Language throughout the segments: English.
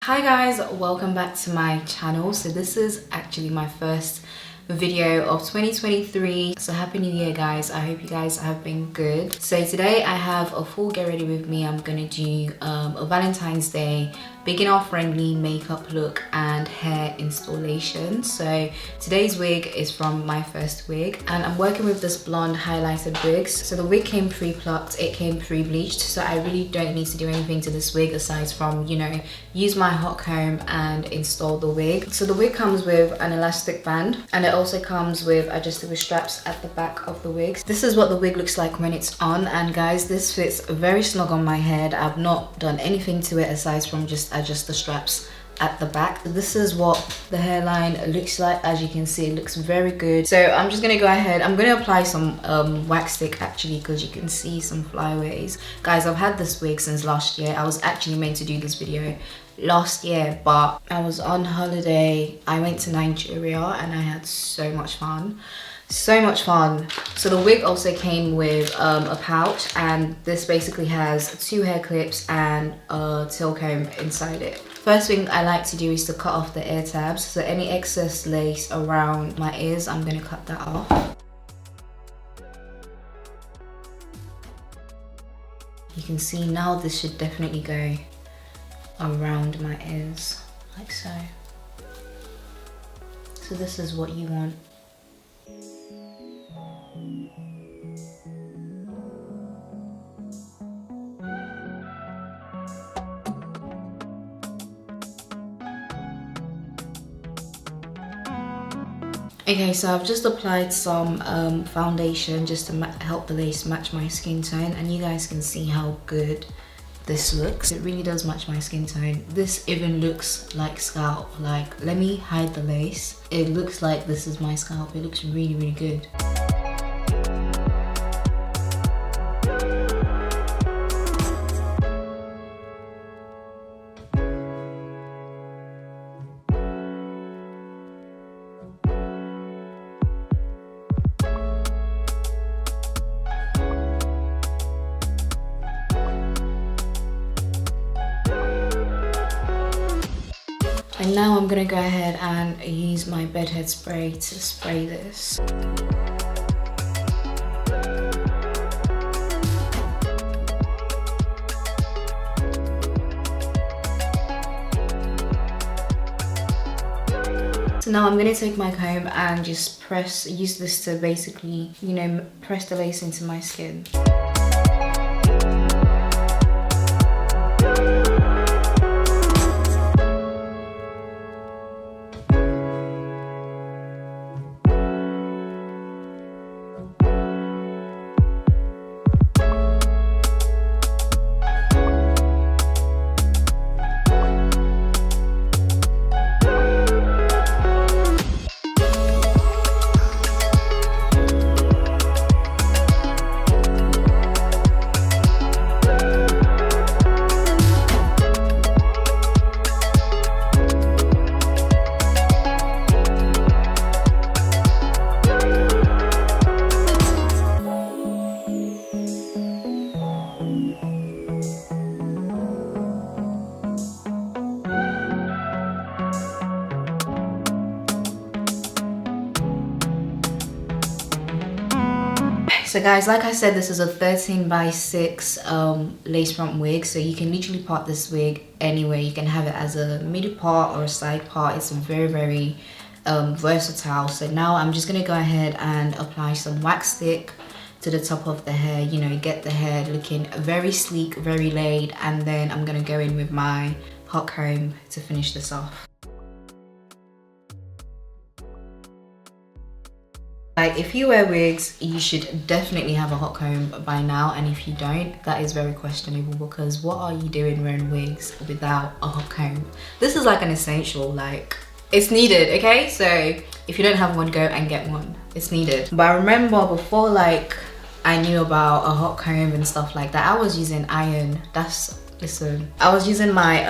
Hi guys, welcome back to my channel. So this is actually my first video of 2023. So happy new year guys. I hope you guys have been good. So today I have a full get ready with me. I'm gonna do a Valentine's Day beginner friendly makeup look and hair installation. So today's wig is from Myfirstwig and I'm working with this blonde highlighted wig. So the wig came pre-plucked, it came pre-bleached, so I really don't need to do anything to this wig aside from, you know, use my hot comb and install the wig. So the wig comes with an elastic band and it also comes with adjustable straps at the back of the wig. This is what the wig looks like when it's on, and guys, this fits very snug on my head. I've not done anything to it aside from just adjust the straps at the back. This is what the hairline looks like. As you can see, it looks very good. So I'm just gonna go ahead, I'm gonna apply some wax stick actually, because you can see some flyaways. Guys, I've had this wig since last year. I was actually meant to do this video last year, but I was on holiday. I went to Nigeria and I had so much fun. So much fun. So the wig also came with a pouch, and this basically has 2 hair clips and a tail comb inside it. First thing I like to do is to cut off the ear tabs. So any excess lace around my ears, I'm gonna cut that off. You can see now this should definitely go around my ears, like so. So this is what you want. Okay, so I've just applied some foundation just to help the lace match my skin tone, and you guys can see how good this looks. It really does match my skin tone. This even looks like scalp. Like, let me hide the lace. It looks like this is my scalp. It looks really, really good. And now I'm gonna go ahead and use my bedhead spray to spray this. So now I'm gonna take my comb and just use this to basically, you know, press the lace into my skin. So guys, like I said, this is a 13 by 6 lace front wig, so you can literally part this wig anywhere. You can have it as a middle part or a side part. It's very, very versatile. So now I'm just gonna go ahead and apply some wax stick to the top of the hair, you know, get the hair looking very sleek, very laid, and then I'm gonna go in with my hot comb to finish this off. Like, if you wear wigs, you should definitely have a hot comb by now, and if you don't, that is very questionable, because what are you doing wearing wigs without a hot comb? This is like an essential, like, it's needed, okay? So if you don't have one, go and get one. It's needed. But I remember before, like, I knew about a hot comb and stuff like that, I was using iron. Listen, I was using my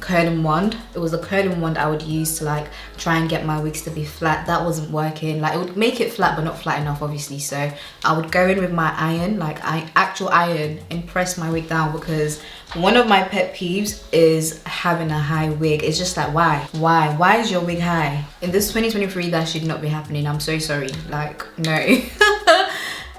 curling wand. It was a curling wand I would use to like try and get my wigs to be flat. That wasn't working. Like, it would make it flat but not flat enough, obviously. So I would go in with my iron, like actual iron, and press my wig down, because one of my pet peeves is having a high wig. It's just like, why is your wig high? In this 2023, that should not be happening. I'm so sorry. Like, no.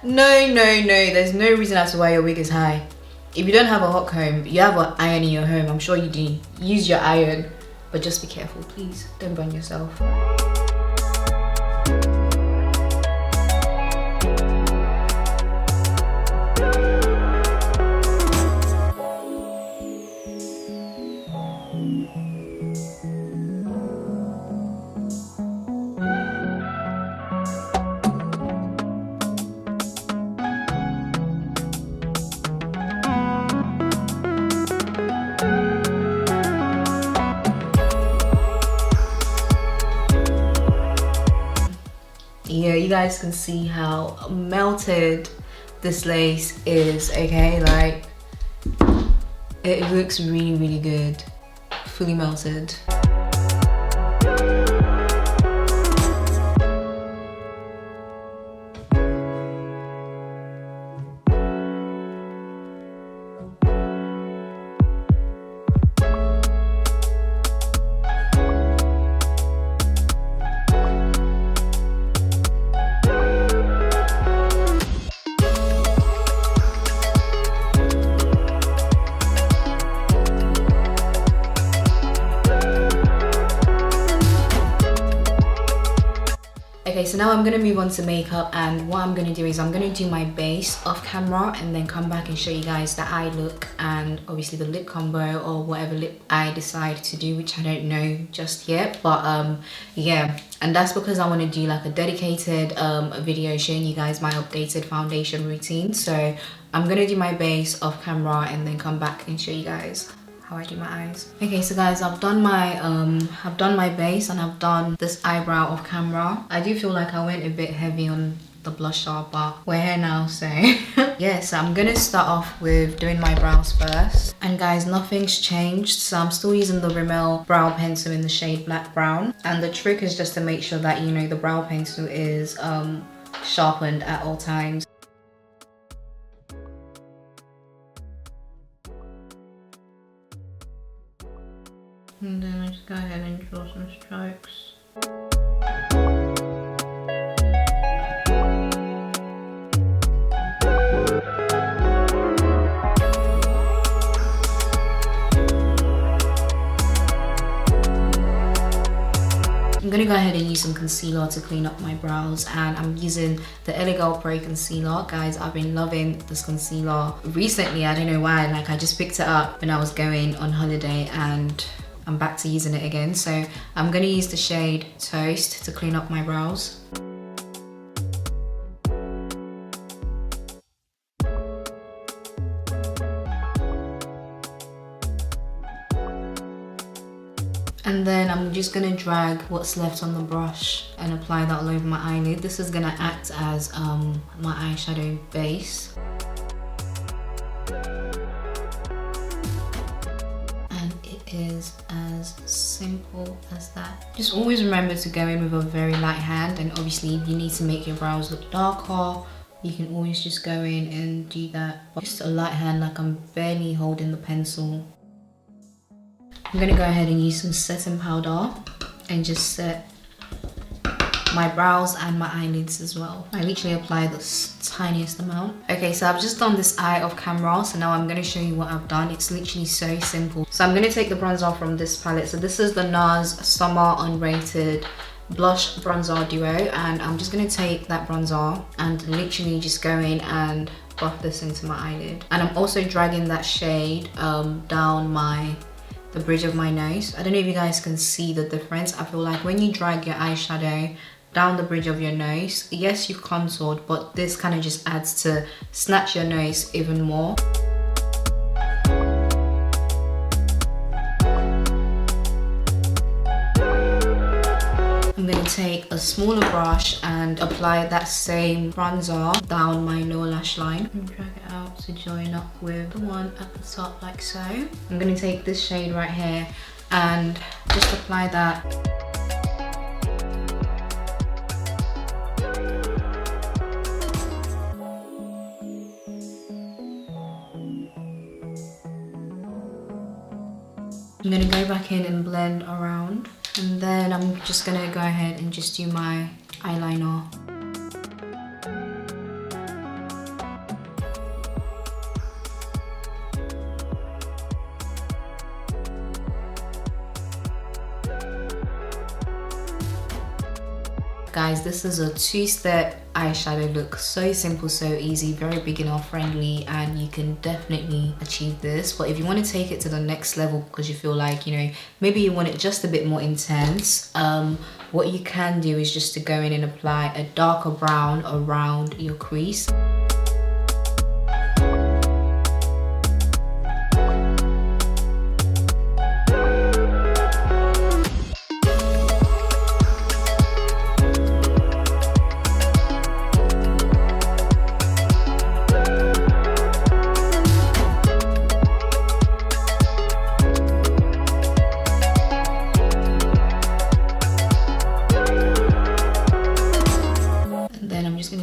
no, there's no reason as to why your wig is high. If you don't have a hot comb, you have an iron in your home. I'm sure you do. Use your iron, but just be careful, please. Don't burn yourself. Yeah, you guys can see how melted this lace is, okay? Like, it looks really good, fully melted. Okay, so now I'm gonna move on to makeup, and what I'm gonna do is I'm gonna do my base off camera and then come back and show you guys the eye look and obviously the lip combo or whatever lip I decide to do, which I don't know just yet. But yeah, and that's because I want to do like a dedicated video showing you guys my updated foundation routine. So I'm gonna do my base off camera and then come back and show you guys how I do my eyes. Okay, so guys, I've done my base and I've done this eyebrow off camera. I do feel like I went a bit heavy on the blusher, but we're here now, so yeah. So I'm gonna start off with doing my brows first. And guys, nothing's changed, so I'm still using the Rimmel brow pencil in the shade Black Brown. And the trick is just to make sure that, you know, the brow pencil is sharpened at all times. And then I just go ahead and draw some strokes. I'm gonna go ahead and use some concealer to clean up my brows, and I'm using the LA Girl Pro concealer. Guys, I've been loving this concealer recently. I don't know why, like I just picked it up when I was going on holiday and I'm back to using it again. So I'm gonna use the shade Toast to clean up my brows. And then I'm just gonna drag what's left on the brush and apply that all over my eyelid. This is gonna act as my eyeshadow base. And it is as simple as that. Just always remember to go in with a very light hand, and obviously if you need to make your brows look darker, you can always just go in and do that. But just a light hand, like I'm barely holding the pencil. I'm gonna go ahead and use some setting powder and just set my brows and my eyelids as well. I literally apply the tiniest amount. Okay, so I've just done this eye off camera, so now I'm gonna show you what I've done. It's literally so simple. So I'm gonna take the bronzer from this palette. So this is the NARS Summer Unrated Blush Bronzer Duo, and I'm just gonna take that bronzer and literally just go in and buff this into my eyelid. And I'm also dragging that shade down the bridge of my nose. I don't know if you guys can see the difference. I feel like when you drag your eyeshadow down the bridge of your nose, yes, you've contoured, but this kind of just adds to snatch your nose even more. I'm going to take a smaller brush and apply that same bronzer down my lower lash line and drag it out. to join up with the one at the top like so. I'm going to take this shade right here and just apply that. I'm going to go back in and blend around, and then I'm just going to go ahead and just do my eyeliner. Guys, this is a two-step eyeshadow look. So simple, so easy, very beginner friendly, and you can definitely achieve this. But if you want to take it to the next level because you feel like, you know, maybe you want it just a bit more intense, what you can do is just to go in and apply a darker brown around your crease.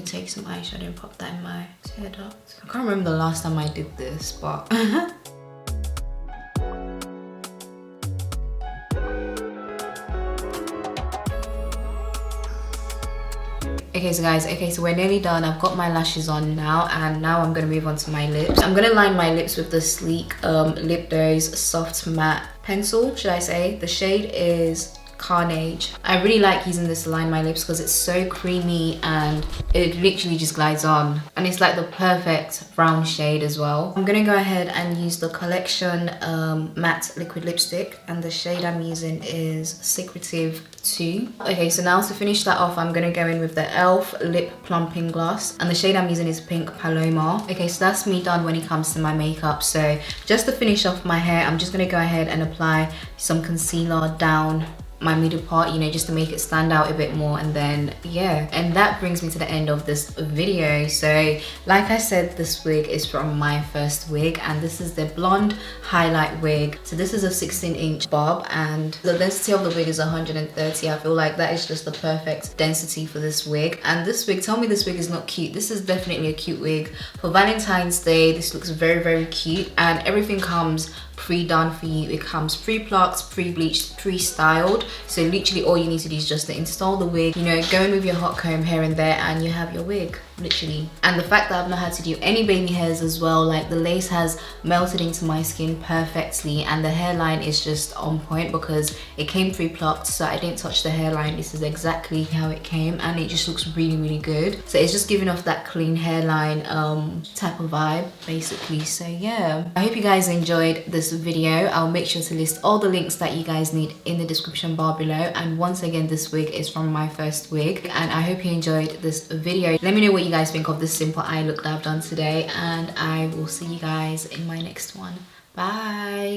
Take some eyeshadow and pop that in my tear duct. I can't remember the last time I did this, but okay, so guys, so we're nearly done. I've got my lashes on now, and now I'm gonna move on to my lips. I'm gonna line my lips with the Sleek Lip Dose Soft Matte Pencil, should I say. The shade is Carnage. I really like using this to line my lips because it's so creamy and it literally just glides on, and it's like the perfect brown shade as well. I'm gonna go ahead and use the Collection matte liquid lipstick, and the shade I'm using is Secretive 2. Okay, so now to finish that off, I'm gonna go in with the e.l.f. lip plumping gloss, and the shade I'm using is Pink Paloma. Okay, so that's me done when it comes to my makeup. So just to finish off my hair, I'm just gonna go ahead and apply some concealer down my middle part, you know, just to make it stand out a bit more. And then yeah, and that brings me to the end of this video. So like I said, this wig is from Myfirstwig, and this is the blonde highlight wig. So this is a 16-inch bob, and the density of the wig is 130. I feel like that is just the perfect density for this wig. And this wig, tell me this wig is not cute. This is definitely a cute wig for Valentine's Day. This looks very, very cute, and everything comes pre-done for you. It comes pre-plucked, pre-bleached, pre-styled. So literally all you need to do is just to install the wig, you know, go in with your hot comb here and there, and you have your wig, literally. And the fact that I've not had to do any baby hairs as well, like the lace has melted into my skin perfectly, and the hairline is just on point because it came pre-plucked, so I didn't touch the hairline. This is exactly how it came, and it just looks really, really good. So it's just giving off that clean hairline type of vibe basically. So yeah, I hope you guys enjoyed this video. I'll make sure to list all the links that you guys need in the description bar below. And once again, this wig is from Myfirstwig, and I hope you enjoyed this video. Let me know what you guys think of this simple eye look that I've done today, and I will see you guys in my next one. Bye.